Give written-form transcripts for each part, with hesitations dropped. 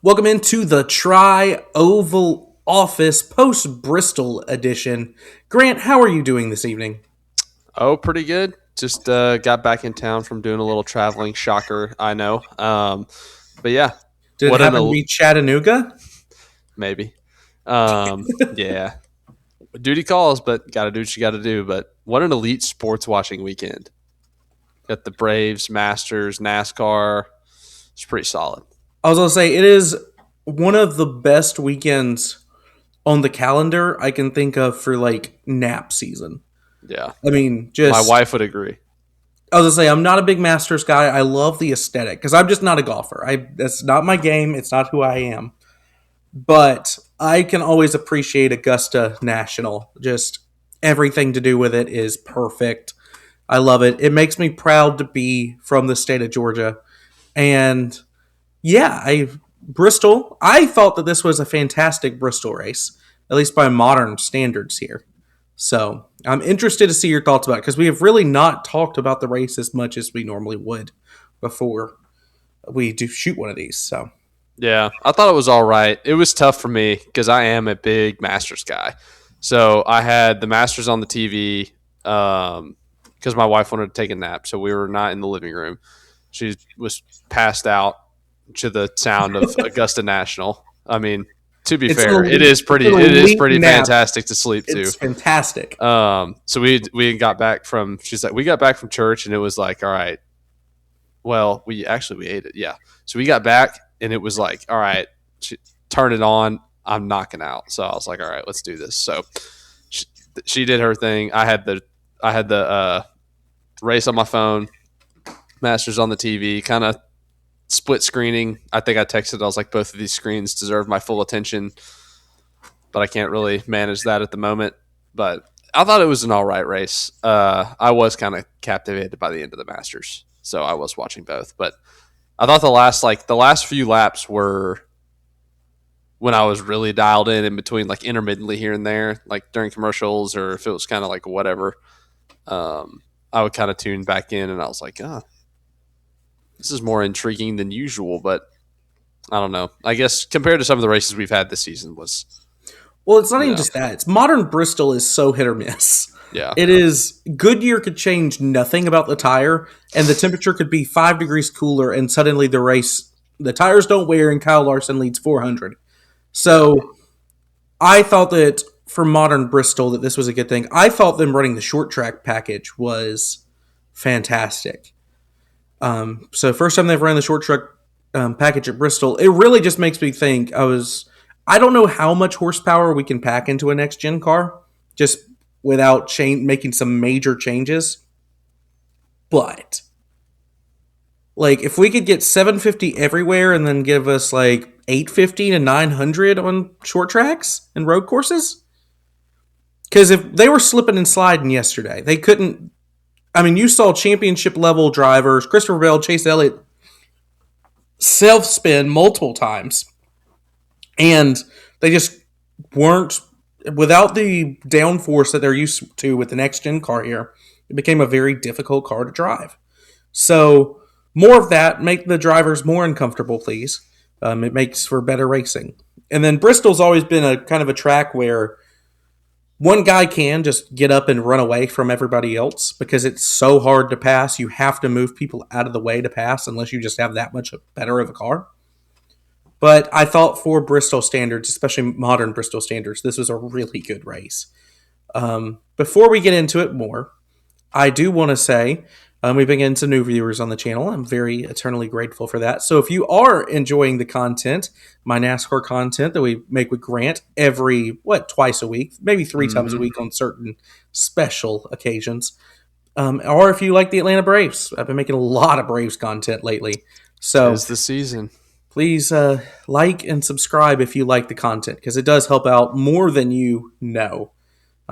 Welcome into the Tri-Oval Office post-Bristol edition. Grant, how are you doing this evening? Oh, pretty good. Just got back in town from doing a little traveling. Shocker, I know. But yeah, Did it what an happen to be Chattanooga? maybe. Yeah, duty calls, but got to do what you got to do. But what an elite sports watching weekend. Got the Braves, Masters, NASCAR. It's pretty solid. I was going to say, it is one of the best weekends on the calendar I can think of for, nap season. Yeah, I mean, my just, wife would agree. I was going to say, I'm not a big Masters guy. I love the aesthetic because I'm just not a golfer. That's not my game. It's not who I am. But I can always appreciate Augusta National. Just everything to do with it is perfect. I love it. It makes me proud to be from the state of Georgia. And yeah, Bristol, I thought that this was a fantastic Bristol race, at least by modern standards here. So I'm interested to see your thoughts about it because we have really not talked about the race as much as we normally would before we do shoot one of these. So Yeah, I thought it was all right. It was tough for me because I am a big Masters guy. So I had the Masters on the TV because my wife wanted to take a nap. So we were not in the living room. She was passed out to the sound of Augusta National. I mean, to be it's an fair, elite, it's an it is elite pretty nap. fantastic to sleep to. It's fantastic. So we got back from. She's like, we got back from church, and it was like, all right. Well, we ate it, yeah. So we got back, and it was like, all right, turn it on. I'm knocking out. So I was like, all right, let's do this. So she did her thing. I had the race on my phone, Masters on the TV, kind of split screening. I think I texted. I was like, both of these screens deserve my full attention, but I can't really manage that at the moment. But I thought it was an all right race. I was kind of captivated by the end of the Masters, so I was watching both. But I thought the last few laps were when I was really dialed in between, like intermittently here and there, like during commercials or if it was kind of like whatever. I would kind of tune back in, and I was like, this is more intriguing than usual. But I don't know. I guess compared to some of the races we've had this season was, Well, it's not you even know, just that. It's modern Bristol is so hit or miss. yeah. It is Goodyear could change nothing about the tire, and the temperature could be 5 degrees cooler, and suddenly the tires don't wear, and Kyle Larson leads 400. So I thought that for modern Bristol that this was a good thing. I thought them running the short track package was fantastic. So first time they've ran the short track package at Bristol, it really just makes me think. I don't know how much horsepower we can pack into a next gen car, just without making some major changes. But like, if we could get 750 everywhere and then give us like 850 to 900 on short tracks and road courses, because if they were slipping and sliding yesterday, they couldn't. I mean, you saw championship level drivers, Christopher Bell, Chase Elliott, self spin multiple times, and they just weren't, without the downforce that they're used to with the next gen car here. It became a very difficult car to drive. So more of that, make the drivers more uncomfortable, please. It makes for better racing. And then Bristol's always been a kind of a track where one guy can just get up and run away from everybody else because it's so hard to pass. You have to move people out of the way to pass unless you just have that much better of a car. But I thought for Bristol standards, especially modern Bristol standards, this was a really good race. Before we get into it more, I do want to say we've been getting some new viewers on the channel. I'm very eternally grateful for that. So if you are enjoying the content, my NASCAR content that we make with Grant twice a week, maybe three times a week on certain special occasions, or if you like the Atlanta Braves, I've been making a lot of Braves content lately. So It's the season. please like and subscribe if you like the content because it does help out more than you know.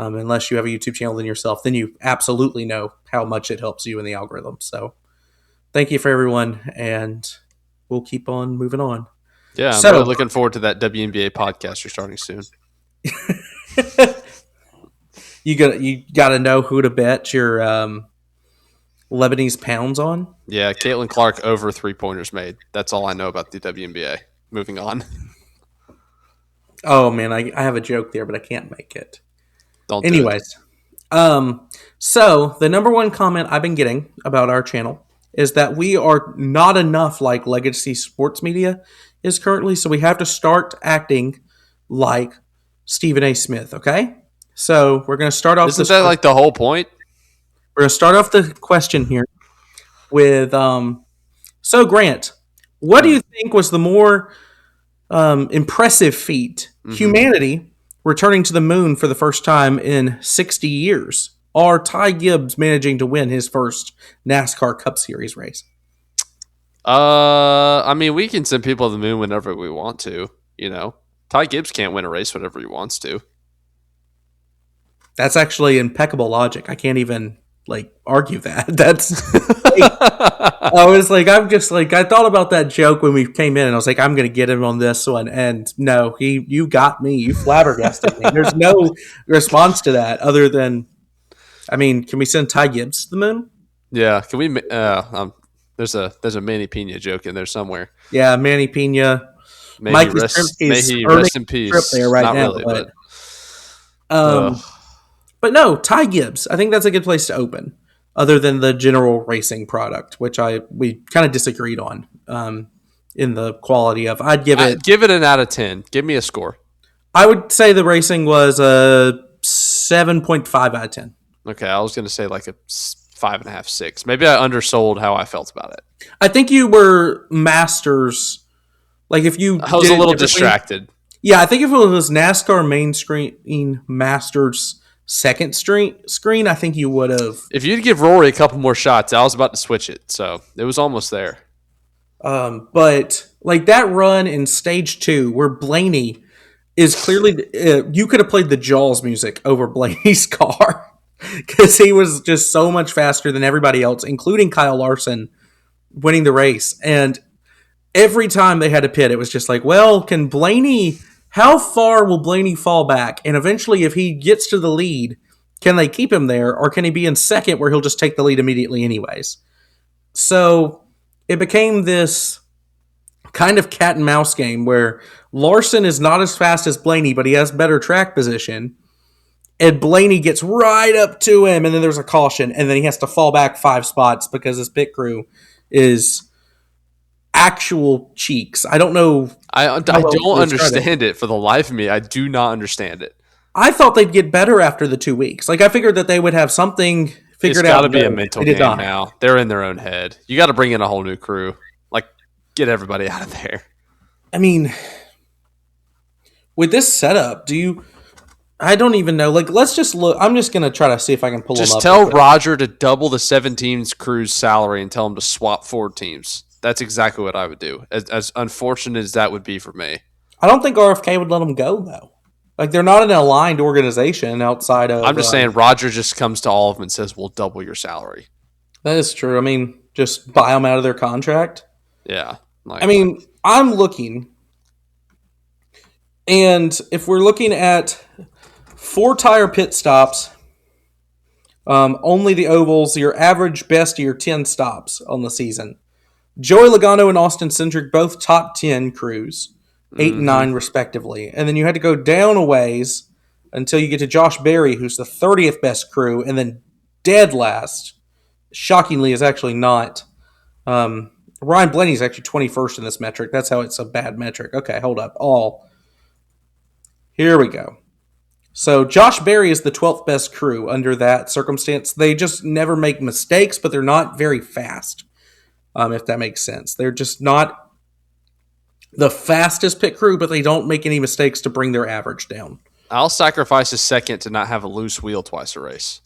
Unless you have a YouTube channel than yourself, then you absolutely know how much it helps you in the algorithm. So thank you for everyone, and we'll keep on moving on. Yeah, I'm So really looking forward to that WNBA podcast you're starting soon. you gotta know who to bet your Lebanese pounds on. Yeah, Caitlin Clark over 3-pointers made. That's all I know about the WNBA. moving on. Oh man, I have a joke there, but I can't make it. Don't do it. Anyways, so the number one comment I've been getting about our channel is that we are not enough like legacy sports media is currently, so we have to start acting like Stephen A. Smith. Okay, so we're going to start off. Isn't that like the whole point? We're going to start off the question here with so Grant, what do you think was the more impressive feat? Humanity returning to the moon for the first time in 60 years, or Ty Gibbs managing to win his first NASCAR Cup Series race? I mean, we can send people to the moon whenever we want to. You know, Ty Gibbs can't win a race whenever he wants to. That's actually impeccable logic. I can't even argue that. That's I was like, I'm just like, I thought about that joke when we came in, and I was like, I'm going to get him on this one. And no, you got me. You flabbergasted me. There's no response to that other than, I mean, can we send Ty Gibbs to the moon? Yeah, can we? There's a Manny Pena joke in there somewhere. Yeah, Manny Pena. May he rest in peace. There right Not now, really, but no, Ty Gibbs. I think that's a good place to open. Other than the general racing product, which we kind of disagreed on in the quality of. I'd give it an out of 10. Give me a score. I would say the racing was a 7.5 out of 10. Okay, I was going to say like a 5.5, 6. Maybe I undersold how I felt about it. I think you were Masters. Like if you, I was a little distracted. Yeah, I think if it was NASCAR main screen Masters second screen, I think you would have. If you'd give Rory a couple more shots, I was about to switch it, so it was almost there. But like that run in stage 2 where Blaney is clearly, you could have played the Jaws music over Blaney's car because he was just so much faster than everybody else, including Kyle Larson winning the race. And every time they had to pit, it was just like, well, how far will Blaney fall back? And eventually, if he gets to the lead, can they keep him there? Or can he be in second where he'll just take the lead immediately anyways? So it became this kind of cat and mouse game where Larson is not as fast as Blaney, but he has better track position. And Blaney gets right up to him, and then there's a caution, and then he has to fall back 5 spots because his pit crew is actual cheeks. I don't know. I don't understand it for the life of me. I do not understand it. I thought they'd get better after the 2 weeks. Like I figured that they would have something figured out. It's got to be a mental game now. They're in their own head. You got to bring in a whole new crew. Like get everybody out of there. I mean, with this setup, I don't even know. Like, let's just look. I'm just going to try to see if I can pull them up. Just tell Roger to double the 7 teams crew's salary and tell him to swap 4 teams. That's exactly what I would do. As unfortunate as that would be for me. I don't think RFK would let them go, though. Like, they're not an aligned organization outside of... I'm just saying Roger just comes to all of them and says, we'll double your salary. That is true. I mean, just buy them out of their contract. Yeah. I mean, I'm looking... And if we're looking at 4 tire pit stops, only the ovals, your average best of your 10 stops on the season. Joey Logano and Austin Cindric, both top 10 crews, 8 and 9 respectively. And then you had to go down a ways until you get to Josh Berry, who's the 30th best crew, and then dead last, shockingly, is actually not. Ryan Blaney is actually 21st in this metric. That's how it's a bad metric. Okay, hold up. Here we go. So Josh Berry is the 12th best crew under that circumstance. They just never make mistakes, but they're not very fast. If that makes sense. They're just not the fastest pit crew, but they don't make any mistakes to bring their average down. I'll sacrifice a second to not have a loose wheel twice a race.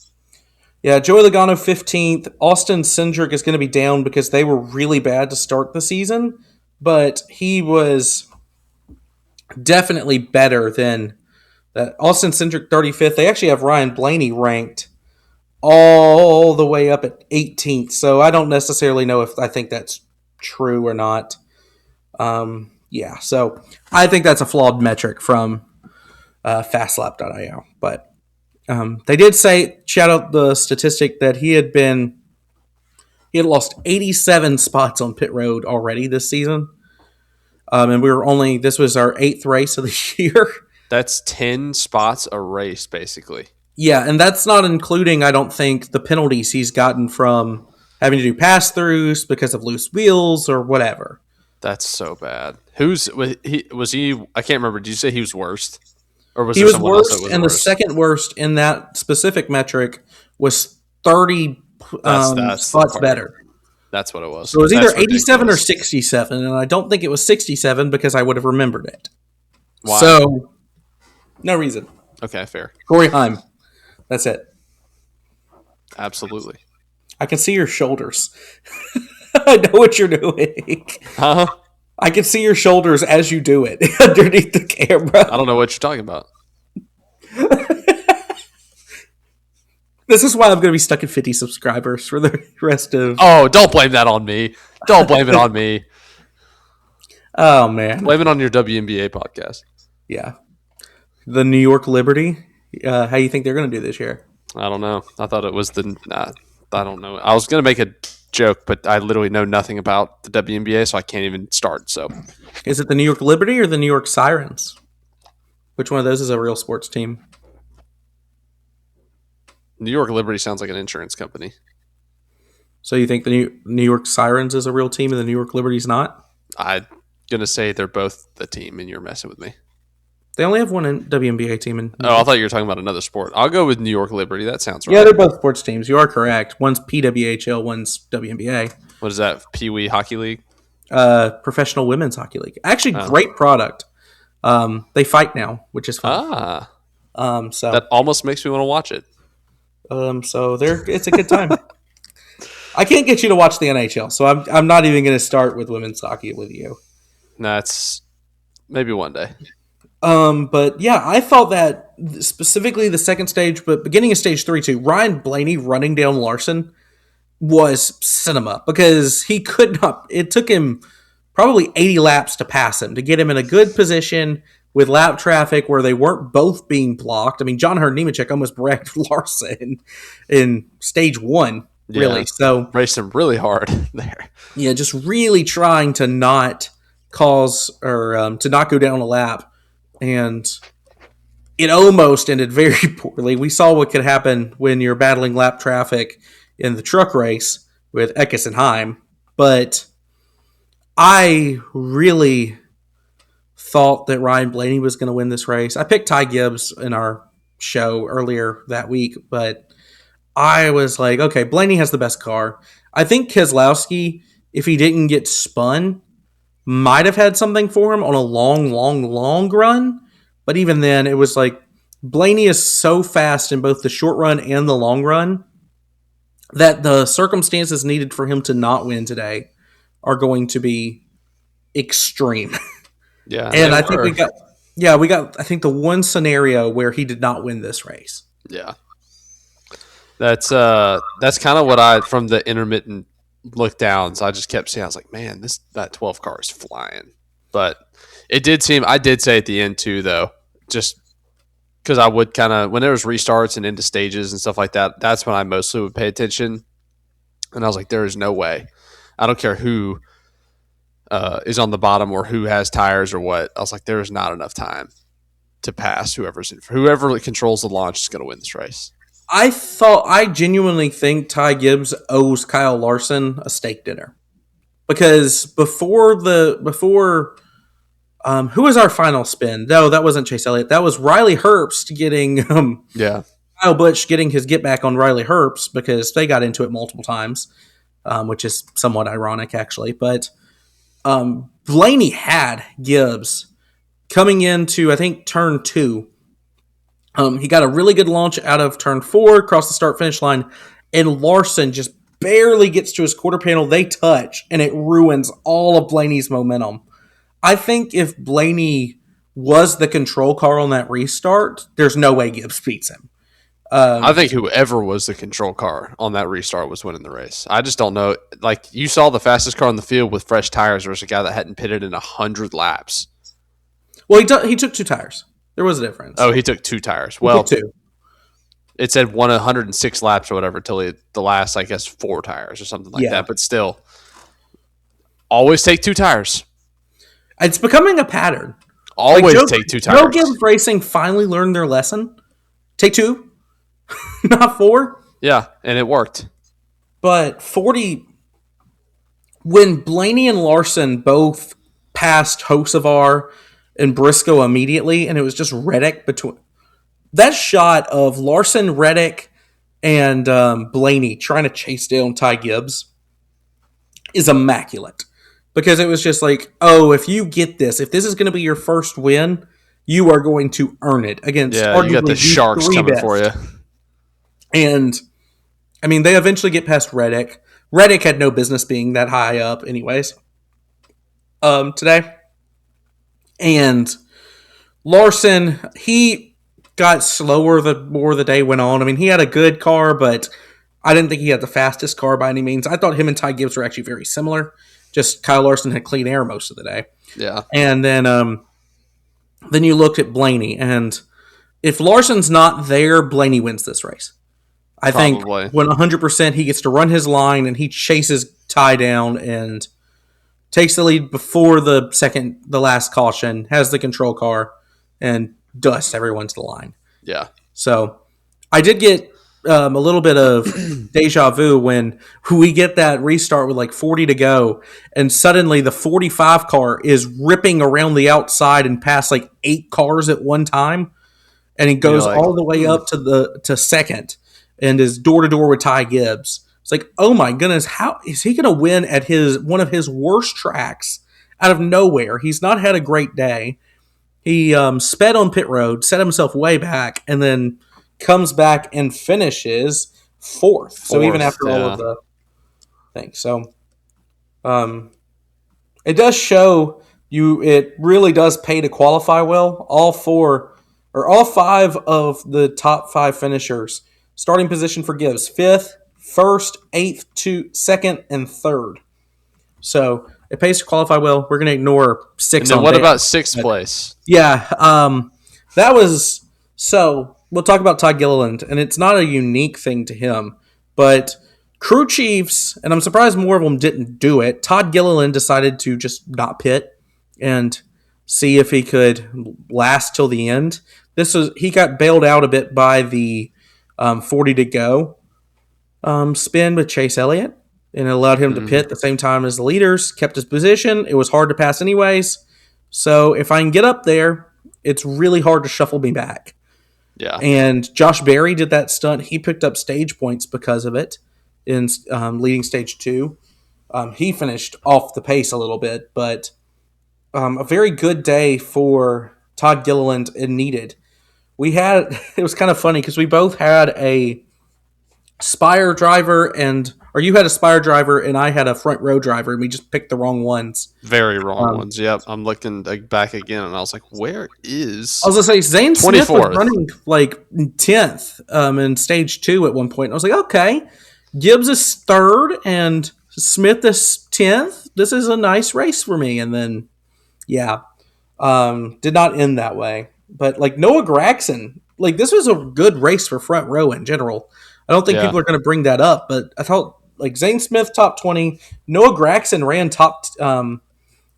Yeah, Joey Logano 15th. Austin Cindric is going to be down because they were really bad to start the season, but he was definitely better than that. Austin Cindric 35th. They actually have Ryan Blaney ranked all the way up at 18th. So I don't necessarily know if I think that's true or not. Yeah, so I think that's a flawed metric from fastlap.io. But they did shout out the statistic that he had lost 87 spots on pit road already this season. And this was our 8th race of the year. That's 10 spots a race, basically. Yeah, and that's not including, I don't think, the penalties he's gotten from having to do pass-throughs because of loose wheels or whatever. That's so bad. Was he? I can't remember. Did you say he was worst, or was He there was someone else worst, that was and worst? the second worst in that specific metric was 30 That's spots better. That's what it was. So it was either That's 87 or ridiculous. 67, and I don't think it was 67 because I would have remembered it. Why? So, no reason. Okay, fair. Corey Heim. That's it. Absolutely. I can see your shoulders. I know what you're doing. Huh? I can see your shoulders as you do it underneath the camera. I don't know what you're talking about. This is why I'm going to be stuck at 50 subscribers for the rest of... Oh, don't blame that on me. Don't blame it on me. Oh, man. Blame it on your WNBA podcast. Yeah. The New York Liberty. How do you think they're going to do this year? I don't know. I thought it was I don't know. I was going to make a joke, but I literally know nothing about the WNBA, so I can't even start. So, Is it the New York Liberty or the New York Sirens? Which one of those is a real sports team? New York Liberty sounds like an insurance company. So you think the New York Sirens is a real team and the New York Liberty's not? I'm going to say they're both the team, and you're messing with me. They only have one WNBA team. Oh, I thought you were talking about another sport. I'll go with New York Liberty. That sounds right. Yeah, they're both sports teams. You are correct. One's PWHL, one's WNBA. What is that? Pee Wee Hockey League? Professional Women's Hockey League. Actually, great product. They fight now, which is fun. So that almost makes me want to watch it. So it's a good time. I can't get you to watch the NHL, so I'm not even going to start with women's hockey with you. That's maybe one day. But yeah, I thought that specifically the second stage, but beginning of stage 3 too, Ryan Blaney running down Larson was cinema because he could not. It took him probably 80 laps to pass him, to get him in a good position with lap traffic where they weren't both being blocked. I mean, John Hurt Nemechek almost wrecked Larson in stage 1, really. Yeah, so raced him really hard there. Yeah, just really trying to not cause or to not go down a lap. And it almost ended very poorly. We saw what could happen when you're battling lap traffic in the truck race with Eckes and Heim. But I really thought that Ryan Blaney was going to win this race. I picked Ty Gibbs in our show earlier that week, but I was like, okay, Blaney has the best car. I think Keselowski, if he didn't get spun, might have had something for him on a long run. But even then, it was like Blaney is so fast in both the short run and the long run that the circumstances needed for him to not win today are going to be extreme. Yeah. And I think we got I think the one scenario where he did not win this race. Yeah. That's kind of what from the intermittent look downs, I just kept saying, I was like, man, that 12 car is flying. But it did seem, I did say at the end too, though, just because I would kind of, when there was restarts and into stages and stuff like that, that's when I mostly would pay attention. And I was like, there is no way. I don't care who is on the bottom or who has tires or what. I was like, there is not enough time to pass whoever controls the launch is going to win this race. I genuinely think Ty Gibbs owes Kyle Larson a steak dinner because before who was our final spin? No, that wasn't Chase Elliott. That was Riley Herbst getting Kyle Busch getting his get back on Riley Herbst because they got into it multiple times, which is somewhat ironic actually. But Blaney had Gibbs coming into, I think, turn 2. He got a really good launch out of turn 4, across the start-finish line, and Larson just barely gets to his quarter panel. They touch, and it ruins all of Blaney's momentum. I think if Blaney was the control car on that restart, there's no way Gibbs beats him. I think whoever was the control car on that restart was winning the race. I just don't know. Like, you saw the fastest car on the field with fresh tires versus a guy that hadn't pitted in 100 laps. Well, he took 2 tires. There was a difference. Oh, he took 2 tires. Well, 2. It said 106 laps or whatever till the last, I guess, 4 tires or something like that. But still, always take 2 tires. It's becoming a pattern. Always take two Joe tires. Gibbs Racing finally learned their lesson. Take two, not four. Yeah, and it worked. But 40, when Blaney and Larson both passed Hocevar and Briscoe immediately, and it was just Reddick between that shot of Larson, Reddick, and Blaney trying to chase down Ty Gibbs is immaculate. Because it was just like, oh, if you get this, if this is going to be your first win, you are going to earn it against Yeah, you got the Sharks coming for you. And, I mean, they eventually get past Reddick. Reddick had no business being that high up anyways today. And Larson, he got slower the more the day went on. I mean, he had a good car, but I didn't think he had the fastest car by any means. I thought him and Ty Gibbs were actually very similar. Just Kyle Larson had clean air most of the day. Yeah. And then you looked at Blaney, and if Larson's not there, Blaney wins this race. I think when 100% he gets to run his line and he chases Ty down and takes the lead before the last caution, has the control car, and dusts everyone to the line. Yeah. So I did get a little bit of deja vu when we get that restart with like 40 to go, and suddenly the 45 car is ripping around the outside and past like 8 cars at one time, and he goes all the way up to second and is door to door with Ty Gibbs. It's like, oh my goodness, how is he going to win at one of his worst tracks out of nowhere? He's not had a great day. He sped on pit road, set himself way back, and then comes back and finishes fourth. So even after all of the things. So it does show you, it really does pay to qualify well. All 5 of the top 5 finishers. Starting position for Gibbs, 5th, 1st, 8th, 2nd, and 3rd. So it pays to qualify well. We're going to ignore 6. And then what about 6th place? Yeah, that was so. We'll talk about Todd Gilliland, and it's not a unique thing to him, but crew chiefs, and I'm surprised more of them didn't do it. Todd Gilliland decided to just not pit and see if he could last till the end. He got bailed out a bit by the 40 to go spin with Chase Elliott, and it allowed him to pit at the same time as the leaders, kept his position. It was hard to pass anyways. So if I can get up there, it's really hard to shuffle me back. Yeah. And Josh Berry did that stunt. He picked up stage points because of it in leading stage 2. He finished off the pace a little bit, but a very good day for Todd Gilliland and needed. It was kind of funny because we both had a Spire driver or you had a Spire driver and I had a front row driver, and we just picked the wrong ones. Very wrong ones. Yep. I'm looking back again, and I was like, where is... I was going to say, Zane Smith was running like 10th in stage 2 at one point. And I was like, okay, Gibbs is 3rd and Smith is 10th. This is a nice race for me. And then, yeah, did not end that way. But like Noah Gragson, like this was a good race for front row in general. I don't think people are going to bring that up, but I thought like Zane Smith top 20, Noah Gragson ran top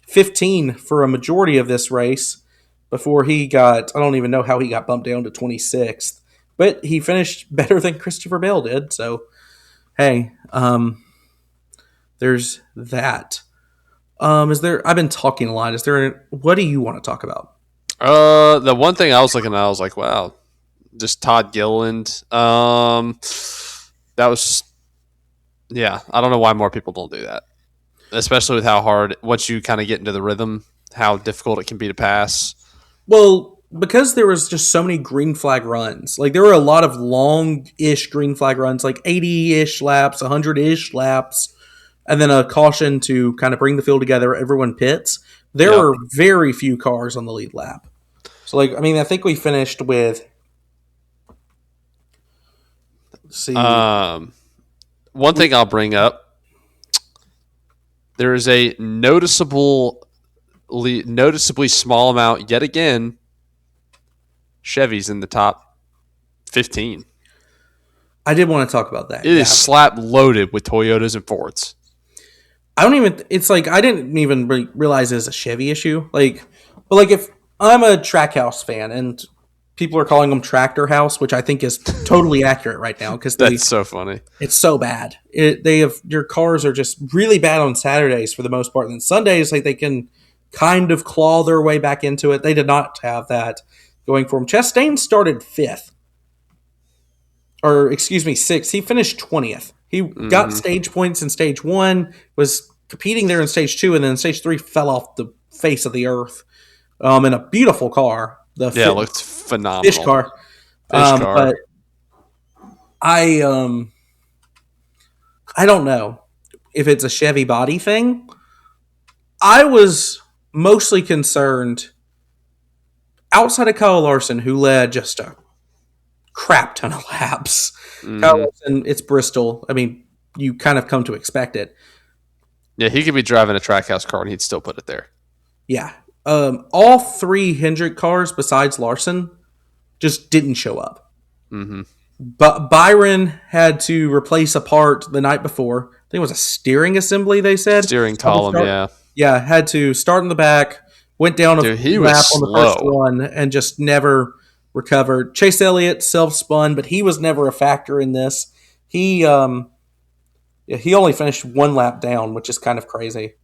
15 for a majority of this race before I don't even know how he got bumped down to 26th, but he finished better than Christopher Bale did. So, hey, there's that. I've been talking a lot. What do you want to talk about? The one thing I was looking at, I was like, wow, just Todd Gilliland. That was, yeah, I don't know why more people don't do that, especially with how hard, once you kind of get into the rhythm, how difficult it can be to pass. Well, because there was just so many green flag runs. Like, there were a lot of long-ish green flag runs, like 80-ish laps, 100-ish laps, and then a caution to kind of bring the field together. Everyone pits. There were very few cars on the lead lap. So, like, I mean, I think we finished with... Let's see. One thing I'll bring up, there is a noticeably small amount, yet again, Chevys in the top 15. I did want to talk about that. It is slap loaded with Toyotas and Fords. I don't even. It's like I didn't even realize it's a Chevy issue. Like, but like if I'm a Trackhouse fan and people are calling them Tractor House, which I think is totally accurate right now because That's so funny. it's so bad. They have your cars are just really bad on Saturdays for the most part, and then Sundays like they can kind of claw their way back into it. They did not have that going for them. Chastain started fifth, or excuse me, sixth. He finished 20th. He got stage points in stage one, was competing there in stage two, and then stage three fell off the face of the earth. In a beautiful car, It looked phenomenal. fish car. But I don't know if it's a Chevy body thing. I was mostly concerned outside of Kyle Larson, who led just a crap ton of laps. Kyle Larson, it's Bristol. I mean, you kind of come to expect it. Yeah, he could be driving a Trackhouse car and he'd still put it there. Yeah. All three Hendrick cars besides Larson just didn't show up. But Byron had to replace a part the night before. I think it was a steering assembly, they said. Steering column, yeah. Yeah, had to start in the back, went down a lap on the first run, and just never recovered. Chase Elliott self-spun, but he was never a factor in this. He only finished one lap down, which is kind of crazy.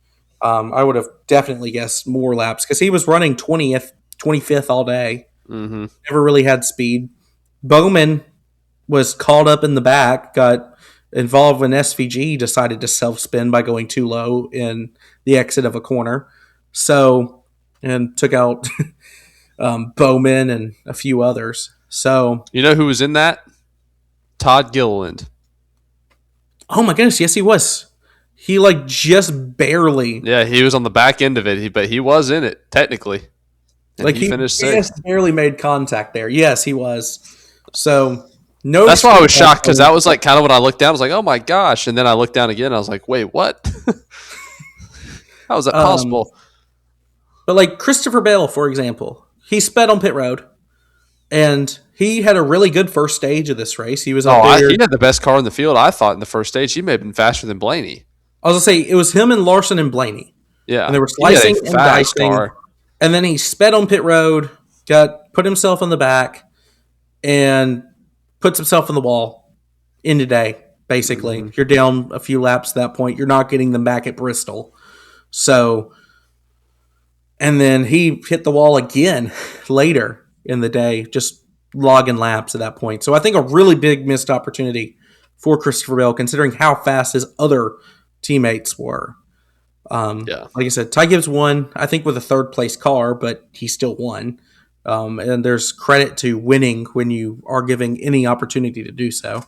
I would have definitely guessed more laps because he was running 20th, 25th all day. Never really had speed. Bowman was caught up in the back, got involved when SVG decided to self-spin by going too low in the exit of a corner. So, and took out Bowman and a few others. So, you know who was in that? Todd Gilliland. Oh my goodness, yes he was. He just barely. Yeah, he was on the back end of it, but he was in it technically. And he finished sixth. Barely made contact there. Yes, he was. So no. That's why I was shocked because that was kind of when I looked down. I was like, "Oh my gosh!" And then I looked down again. And I was like, "Wait, what? How is that possible?" But Christopher Bell, for example, he sped on pit road, and he had a really good first stage of this race. He was he had the best car in the field. I thought in the first stage he may have been faster than Blaney. I was gonna say it was him and Larson and Blaney. Yeah, and they were slicing and dicing. Car. And then he sped on pit road, put himself on the back, and puts himself on the wall in today, basically. You're down a few laps at that point. You're not getting them back at Bristol. So, and then he hit the wall again later in the day, just logging laps at that point. So I think a really big missed opportunity for Christopher Bell, considering how fast his other teammates were. Like I said, Ty Gibbs won, I think, with a third place car, but he still won. And there's credit to winning when you are giving any opportunity to do so.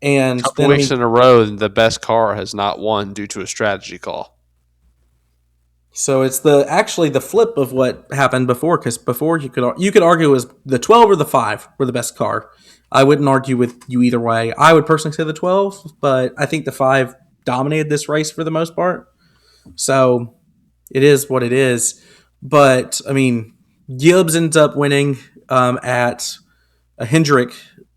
And a couple weeks in a row, the best car has not won due to a strategy call. So it's actually the flip of what happened before, because before you could argue it was the 12 or the 5 were the best car. I wouldn't argue with you either way. I would personally say the 12, but I think the 5 dominated this race for the most part. So it is what it is. But, I mean, Gibbs ends up winning at a Hendrick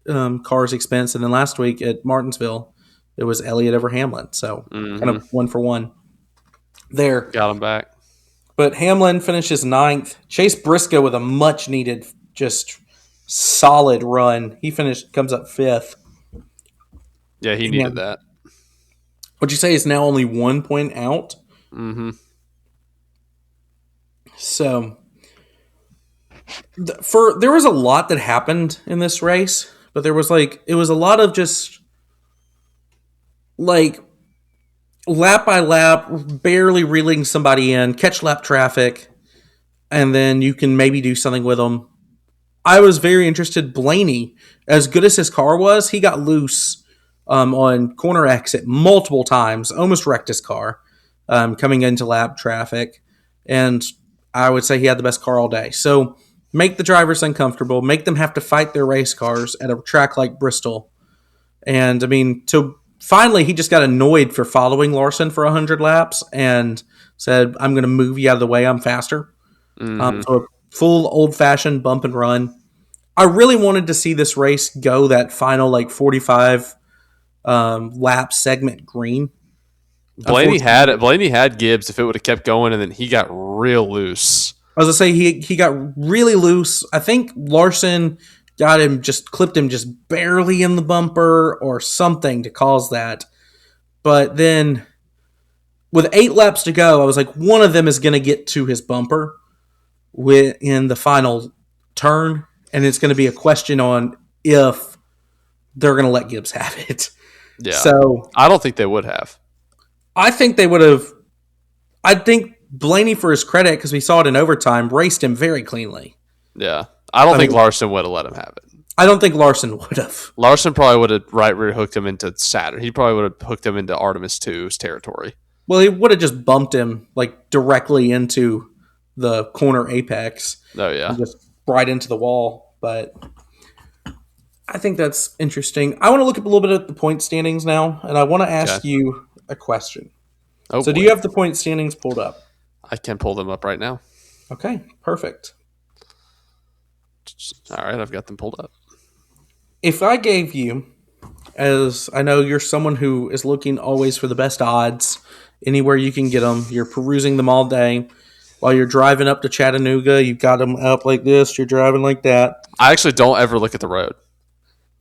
car's expense. And then last week at Martinsville, it was Elliott over Hamlin. So kind of 1 for 1 there. Got him back. But Hamlin finishes 9th. Chase Briscoe with a much-needed, just solid run. He comes up 5th. Yeah, he needed that. Would you say is now only 1 point out? So, there was a lot that happened in this race, but there was it was a lot of just lap by lap, barely reeling somebody in, catch lap traffic, and then you can maybe do something with them. I was very interested. Blaney, as good as his car was, he got loose on corner exit multiple times, almost wrecked his car coming into lap traffic. And I would say he had the best car all day. So make the drivers uncomfortable, make them have to fight their race cars at a track like Bristol. And I mean, finally, he just got annoyed for following Larson for 100 laps and said, I'm going to move you out of the way. I'm faster. So a full old-fashioned bump and run. I really wanted to see this race go that final 45 lap segment green. Blaney had Unfortunately, it. Blaney had Gibbs if it would have kept going, and then he got real loose. I was gonna say he got really loose. I think Larson clipped him just barely in the bumper or something to cause that. But then with 8 laps to go, I was like, one of them is gonna get to his bumper in the final turn, and it's gonna be a question on if they're gonna let Gibbs have it. Yeah, So I don't think they would have. I think they would have. I think Blaney, for his credit, because we saw it in overtime, raced him very cleanly. Yeah, I don't think mean, Larson would have let him have it. I don't think Larson would have. Larson probably would have right rear hooked him into Saturn. He probably would have hooked him into Artemis 2's territory. Well, he would have just bumped him like directly into the corner apex. Oh yeah, Just right into the wall. But I think that's interesting. I want to look up a little bit at the point standings now, and I want to ask you a question. Oh, so, boy. do you have the point standings pulled up? I can pull them up right now. Okay, perfect. All right, I've got them pulled up. If I gave you, as I know you're someone who is looking always for the best odds anywhere you can get them, you're perusing them all day. While you're driving up to Chattanooga, you've got them up like this, you're driving like that. I actually don't ever look at the road.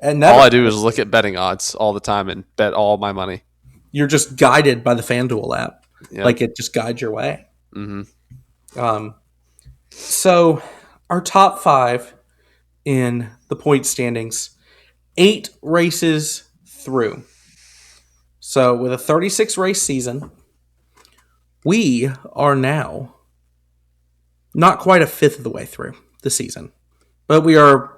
And all I do is look at betting odds all the time and bet all my money. You're just guided by the FanDuel app. Yep. Like it just guides your way. Mm-hmm. So our top 5 in the point standings, 8 races through. So with a 36 race season, we are now not quite a fifth of the way through the season, but we are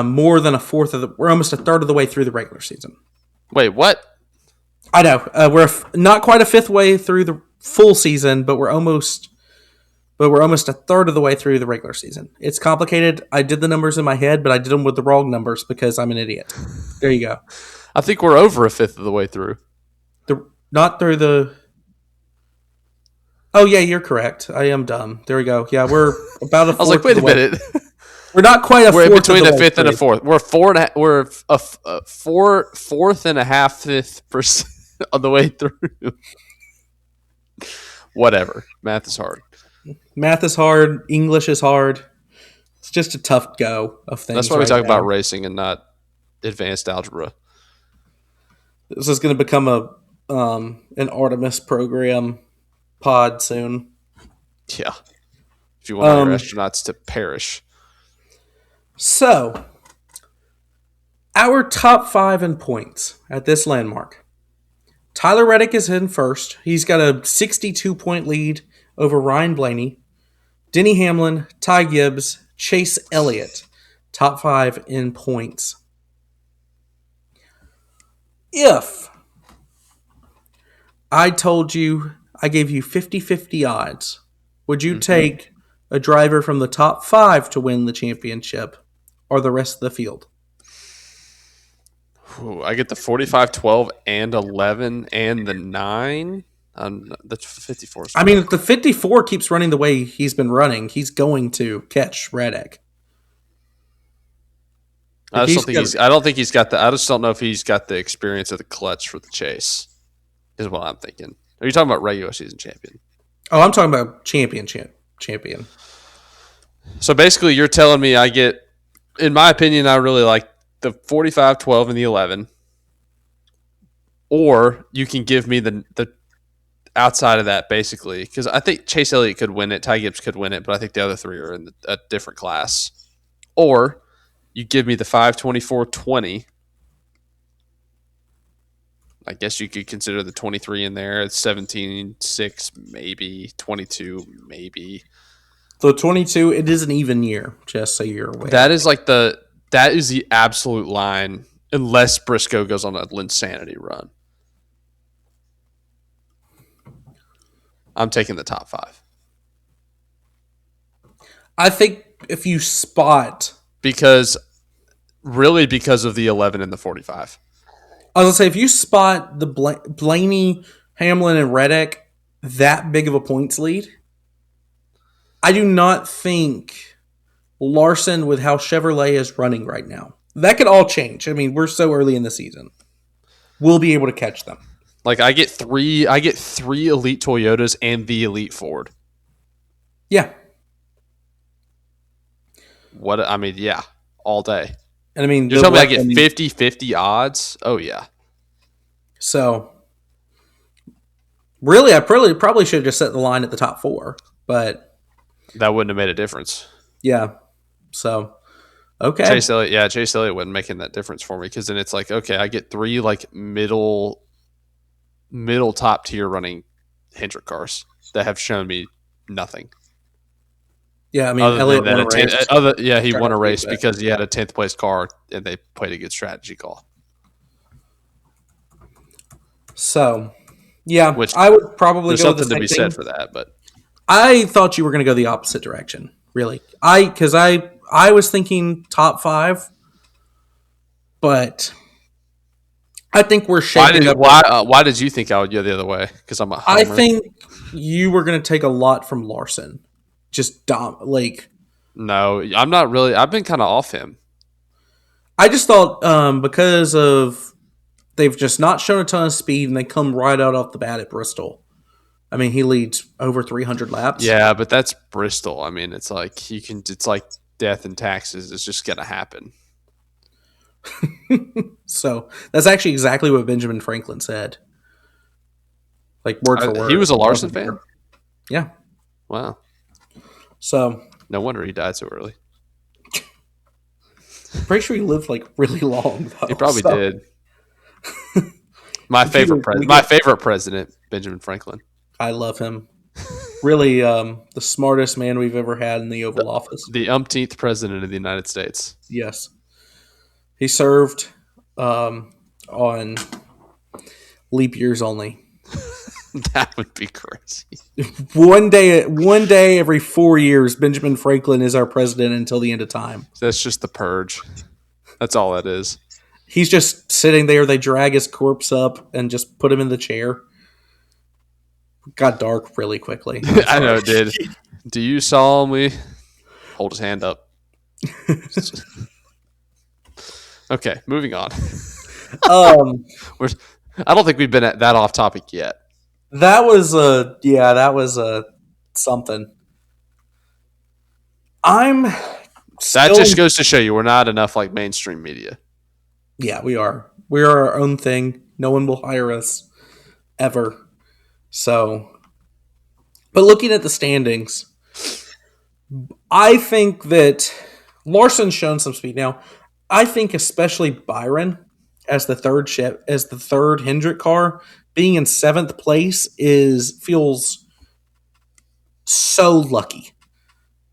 more than a fourth of we're almost a third of the way through the regular season. Wait, what? I know we're not quite a fifth way through the full season, but we're almost a third of the way through the regular season. It's complicated. I did the numbers in my head, but I did them with the wrong numbers because I'm an idiot. There you go. I think we're over a fifth of the way through. Not through the. Oh yeah, you're correct. I am dumb. There we go. Yeah, we're about a fourth. I was like, wait a minute. We're not quite a. We're fourth between of a fifth through. and a fourth. We're fourth and a half fifth% on the way through. Whatever. Math is hard. Math is hard. English is hard. It's just a tough go of things. That's why we talk about racing and not advanced algebra. This is going to become an Artemis program pod soon. Yeah. If you want your astronauts to perish. So, our top 5 in points at this landmark. Tyler Reddick is in first. He's got a 62-point lead over Ryan Blaney, Denny Hamlin, Ty Gibbs, Chase Elliott. Top 5 in points. If I told you, I gave you 50-50 odds, would you take a driver from the top 5 to win the championship or the rest of the field? Ooh, I get the 45, 12, and 11, and the 9. That's 54. I mean, if the 54 keeps running the way he's been running, he's going to catch Reddick. I just don't know if he's got the experience of the clutch for the chase. Is what I'm thinking. Are you talking about regular season champion? Oh, I'm talking about champion. So basically, you're telling me I get, in my opinion, I really like the 45, 12, and the 11. Or you can give me the outside of that, basically, because I think Chase Elliott could win it, Ty Gibbs could win it, but I think the other 3 are in a different class. Or you give me the 5, 24, 20. I guess you could consider the 23 in there. It's 17, 6, maybe. 22, maybe. So 22, it is an even year, just so you're aware. That is the absolute line, unless Briscoe goes on an insanity run. I'm taking the top 5. I think if you spot... Because of the 11 and the 45. I was going to say, if you spot the Blaney, Hamlin, and Reddick that big of a points lead, I do not think Larson, with how Chevrolet is running right now, that could all change. I mean, we're so early in the season. We'll be able to catch them. Like I get three elite Toyotas and the elite Ford. Yeah. What I mean, yeah, all day. And I mean, You're telling me I get 50-50 odds? Oh yeah. So really, I probably should have just set the line at the top 4, but that wouldn't have made a difference. Yeah. So okay. Chase Elliott wasn't making that difference for me because then it's like, okay, I get 3 like middle top tier running Hendrick cars that have shown me nothing. Yeah, I mean, Elliott won a race. He won a race because he had a 10th place car and they played a good strategy call. So, yeah, I would probably go with the same thing. There's something to be said for that, but I thought you were going to go the opposite direction, really. Because I was thinking top 5, but I think we're shaping up. Why did you think I would go the other way? Because I'm a homer. I think you were going to take a lot from Larson. No, I'm not really. I've been kind of off him. I just thought because of they've just not shown a ton of speed and they come right out off the bat at Bristol. I mean, he leads over 300 laps. Yeah, but that's Bristol. I mean, it's like it's like death and taxes. It's just gonna happen. So that's actually exactly what Benjamin Franklin said. Like word for word. He was a Larson fan? Yeah. Wow. So no wonder he died so early. Pretty sure he lived like really long though. He probably did. My favorite president, Benjamin Franklin. I love him. Really the smartest man we've ever had in the Oval Office. The umpteenth president of the United States. Yes. He served on leap years only. That would be crazy. One day every 4 years, Benjamin Franklin is our president until the end of time. That's just the purge. That's all that is. He's just sitting there. They drag his corpse up and just put him in the chair. Got dark really quickly. I know it did. Do you solemnly hold his hand up? Okay, moving on. I don't think we've been at that off topic yet. That was something. That just goes to show you we're not enough like mainstream media. Yeah, we are. We are our own thing. No one will hire us ever. So, but looking at the standings, I think that Larson's shown some speed. Now, I think especially Byron as the third Hendrick car, being in 7th place feels so lucky.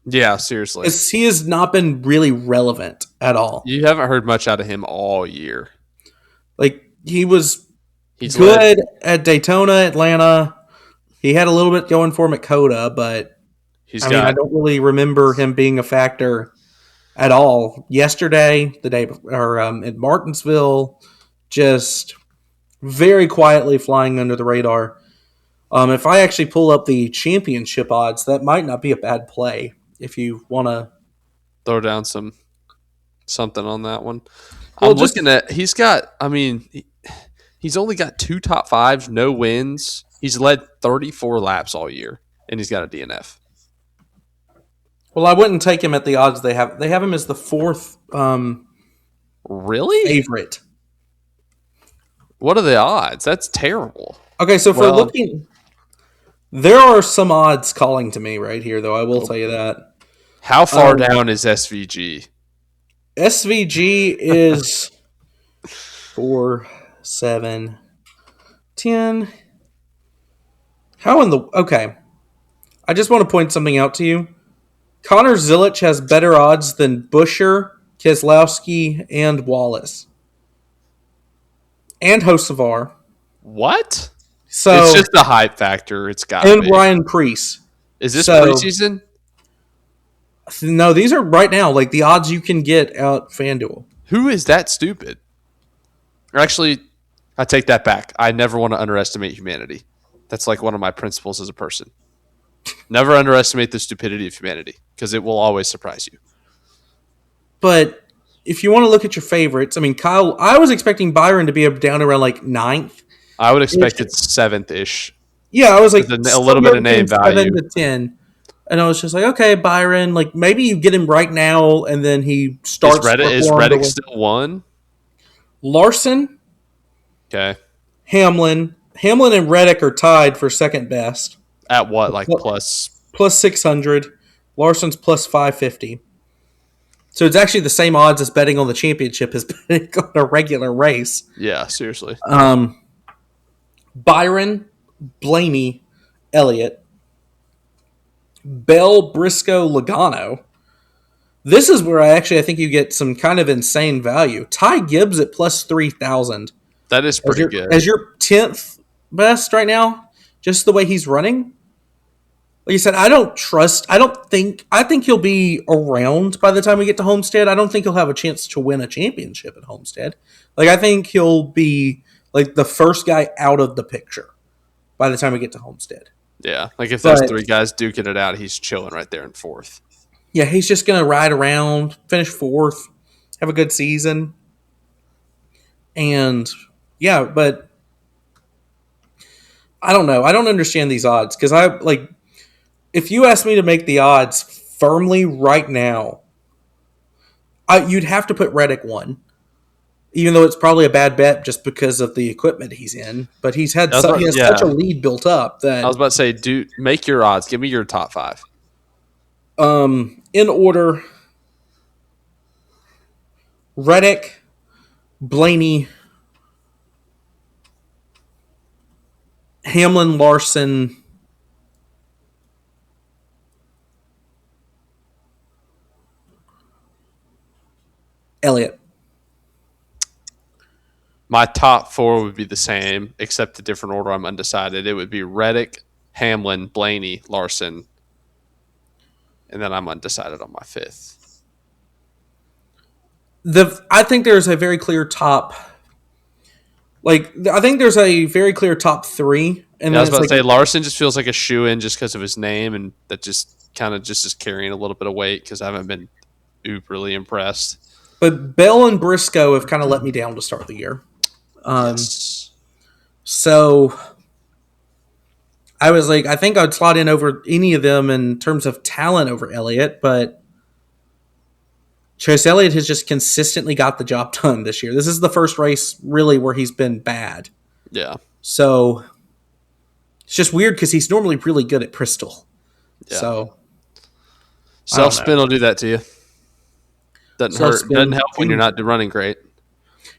Yeah, seriously. He has not been really relevant at all. You haven't heard much out of him all year. Like, he's good at Daytona, Atlanta. He had a little bit going for him at Coda, but I don't really remember him being a factor at all. Yesterday, at Martinsville, just very quietly flying under the radar. If I actually pull up the championship odds, that might not be a bad play if you want to throw down something on that one. Well, I'm looking at he's only got 2 top 5s, no wins. He's led 34 laps all year, and he's got a DNF. Well, I wouldn't take him at the odds they have. They have him as the 4th really favorite. What are the odds? That's terrible. Okay, so if we're looking, there are some odds calling to me right here, though. I will tell you that. How far down is SVG? SVG is 4, 7, 10. Okay. I just want to point something out to you. Connor Zilich has better odds than Buescher, Keselowski, and Wallace. And Hocevar. What? So it's just the hype factor. It's got and Ryan Preece. Is this preseason? No, these are right now, like the odds you can get out FanDuel. Who is that stupid? Or actually, I take that back. I never want to underestimate humanity. That's like one of my principles as a person. Never underestimate the stupidity of humanity because it will always surprise you. But if you want to look at your favorites, I mean, Kyle, I was expecting Byron to be down around like 9th. I would expect it's 7th-ish. Yeah, I was like With a little bit somewhere of between name value. 7 to 10, and I was just like, okay, Byron, like maybe you get him right now, and then he Is starts to perform the Reddick way. still one? Larson, Okay. Hamlin and Reddick are tied for second best, At what, like plus? plus 600. Larson's plus 550. So it's actually the same odds as betting on the championship as betting on a regular race. Yeah, seriously. Byron, Blaney, Elliott, Bell, Briscoe, Logano. This is where I think you get some kind of insane value. Ty Gibbs at plus 3,000 That is pretty good. as your 10th best right now. Just the way he's running. Like you said, I think he'll be around by the time we get to Homestead. I don't think he'll have a chance to win a championship at Homestead. Like, I think he'll be like the first guy out of the picture by the time we get to Homestead. Yeah, like if there's 3 guys duking it out, he's chilling right there in 4th. Yeah, he's just going to ride around, finish 4th, have a good season. And yeah, but I don't know. I don't understand these odds because if you ask me to make the odds firmly right now, you'd have to put Reddick 1, even though it's probably a bad bet just because of the equipment he's in. But he has such a lead built up that I was about to say, make your odds. Give me your top 5. In order: Reddick, Blaney, Hamlin, Larson, Elliott. My top 4 would be the same, except a different order. I'm undecided. It would be Reddick, Hamlin, Blaney, Larson, and then I'm undecided on my 5th. I think there's a very clear top. I think there's a very clear top 3. And I was about to say Larson just feels like a shoe-in just because of his name, and that just kind of just is carrying a little bit of weight because I haven't been uberly impressed. But Bell and Briscoe have kind of let me down to start the year. Yes. So I was like, I think I'd slot in over any of them in terms of talent over Elliott, but Chase Elliott has just consistently got the job done this year. This is the first race really where he's been bad. Yeah. So it's just weird because he's normally really good at Bristol. Yeah. So self-spin will do that to you. Doesn't hurt. Doesn't help when you're not running great.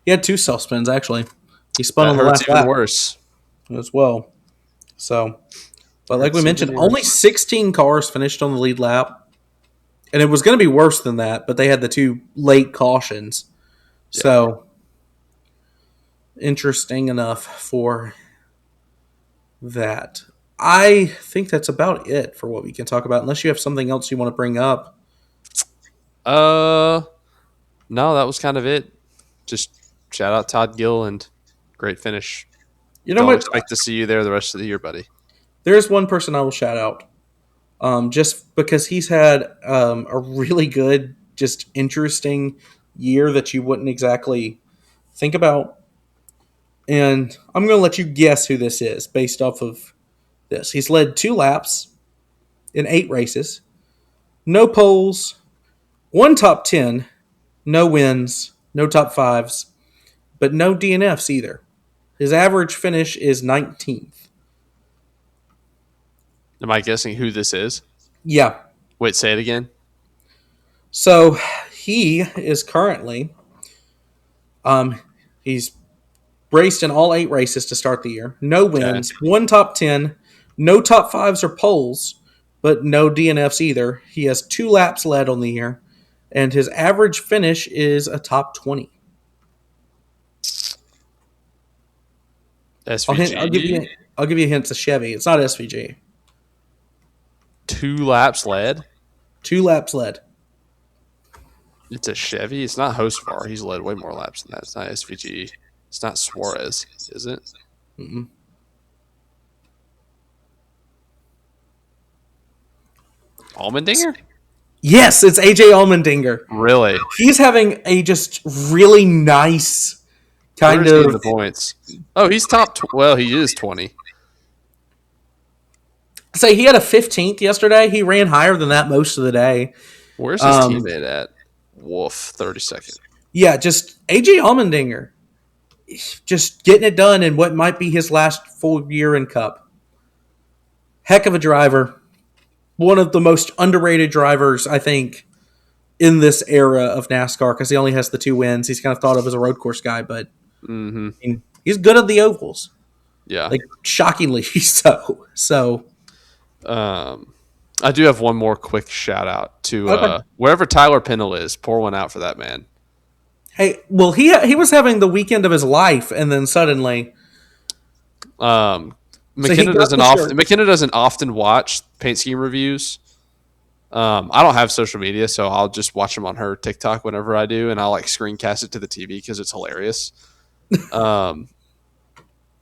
He had 2 self-spins, actually. He spun that on the last even lap worse as well. So, but like we mentioned, only 16 cars finished on the lead lap. And it was going to be worse than that, but they had the 2 late cautions. Yeah. So, interesting enough for that. I think that's about it for what we can talk about, unless you have something else you want to bring up. No, that was kind of it. Just shout out Todd Gilliland. Great finish. You know what? Expect to see you there the rest of the year, buddy. There's one person I will shout out. Just because he's had a really good, just interesting year that you wouldn't exactly think about. And I'm going to let you guess who this is based off of this. He's led 2 laps in 8 races, no poles, 1 top 10, no wins, no top 5s, but no DNFs either. His average finish is 19th. Am I guessing who this is? Yeah. Wait, say it again. So he is currently, he's raced in all 8 races to start the year. No wins, 1 top 10, no top 5s or poles, but no DNFs either. He has 2 laps led on the year, and his average finish is a top 20. SVG? I'll give you a hint. It's a Chevy. It's not SVG. 2 laps led? 2 laps led. It's a Chevy? It's not Hostvar. He's led way more laps than that. It's not SVG. It's not Suarez, is it? Mm-mm. Allmendinger? Yes, it's AJ Allmendinger. Really? He's having a just really nice Where kind is he in of. the points? Oh, he's top. Well, he is 20. Say he had a 15th yesterday. He ran higher than that most of the day. Where's his Um, teammate at? Wolf, 32nd. yeah, just AJ Allmendinger, just getting it done in what might be his last full year in Cup. Heck of a driver. One of the most underrated drivers, I think, in this era of NASCAR because he only has the 2 wins. He's kind of thought of as a road course guy, but Mm-hmm. I mean, he's good at the ovals. Yeah. Like, shockingly so. So, I do have one more quick shout out to okay. wherever Tyler Pennell is. Pour one out for that man. Hey, well, he was having the weekend of his life, and then suddenly, so he got the shirt. McKenna doesn't often watch paint scheme reviews. I don't have social media, so I'll just watch them on her TikTok whenever I do, and I'll like screencast it to the TV because it's hilarious. And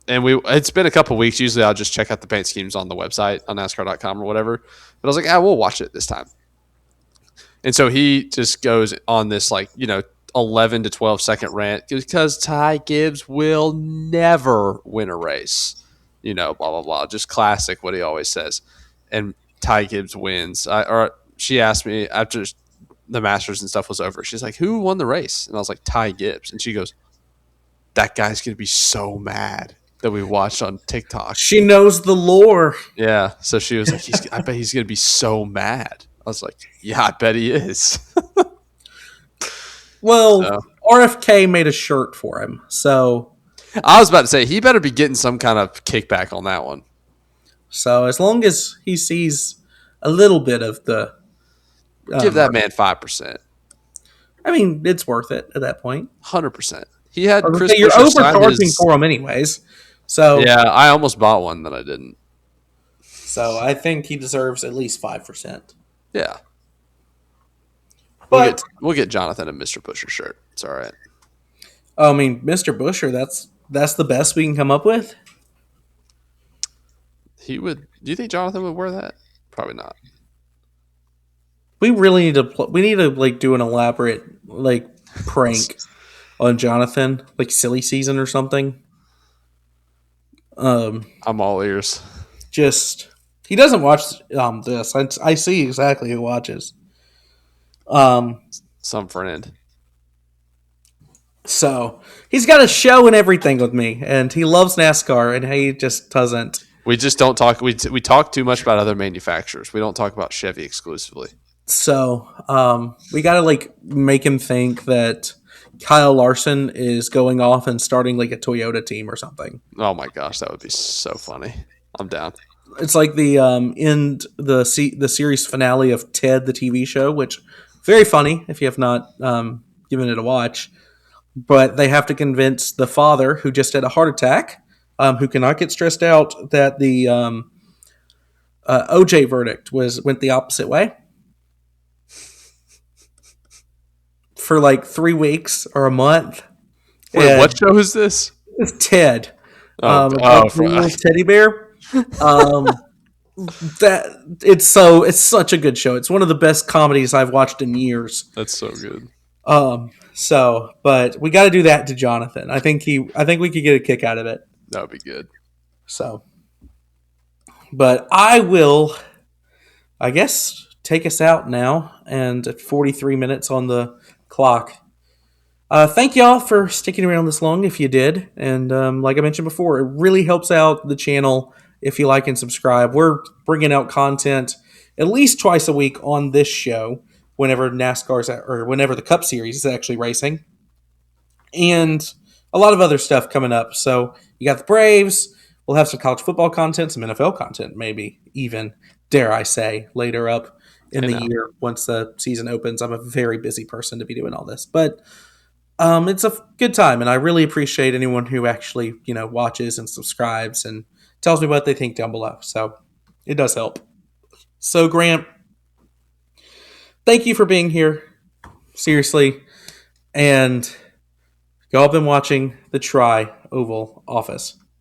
it's been a couple weeks. Usually I'll just check out the paint schemes on the website on NASCAR.com or whatever. But I was like, we'll watch it this time. And so he just goes on this 11 to 12 second rant because Ty Gibbs will never win a race. Blah, blah, blah. Just classic what he always says. And Ty Gibbs wins. She asked me after the Masters and stuff was over. She's like, who won the race? And I was like, Ty Gibbs. And she goes, that guy's going to be so mad that we watched on TikTok. She knows the lore. Yeah. So she was like, I bet he's going to be so mad. I was like, yeah, I bet he is. Well, RFK made a shirt for him. So I was about to say, he better be getting some kind of kickback on that one. So as long as he sees a little bit of the... Give that man 5%. I mean, it's worth it at that point. 100%. He had Chris You're overcharging for him anyways. So yeah, I almost bought one that I didn't. So I think he deserves at least 5%. Yeah. But we'll get Jonathan a Mr. Busher shirt. It's all right. I mean, Mr. Busher, that's the best we can come up with. He would. Do you think Jonathan would wear that? Probably not. We really need to. We need to do an elaborate prank on Jonathan, silly season or something. I'm all ears. Just he doesn't watch this. I see exactly who watches. Some friend. So he's got a show and everything with me, and he loves NASCAR, and he just doesn't. We just don't talk. We talk too much about other manufacturers. We don't talk about Chevy exclusively. So we got to make him think that Kyle Larson is going off and starting a Toyota team or something. Oh my gosh, that would be so funny. I'm down. It's like the the series finale of Ted, the TV show, which very funny if you have not given it a watch. But they have to convince the father, who just had a heart attack, who cannot get stressed out, that the OJ verdict went the opposite way for 3 weeks or a month. Wait, what show is this? It's Ted. Teddy bear. That it's such a good show. It's one of the best comedies I've watched in years. That's so good. But we got to do that to Jonathan. I think we could get a kick out of it. That would be good. So, but I will, I guess, take us out now, and at 43 minutes on the clock. Thank y'all for sticking around this long if you did. And like I mentioned before, it really helps out the channel if you like and subscribe. We're bringing out content at least twice a week on this show whenever whenever the Cup Series is actually racing. And a lot of other stuff coming up. So you got the Braves. We'll have some college football content, some NFL content, maybe even, dare I say, later up in the year once the season opens. I'm a very busy person to be doing all this. But it's a good time, and I really appreciate anyone who actually, watches and subscribes and tells me what they think down below. So it does help. So Grant, thank you for being here. Seriously. And y'all been watching the Tri Oval Office.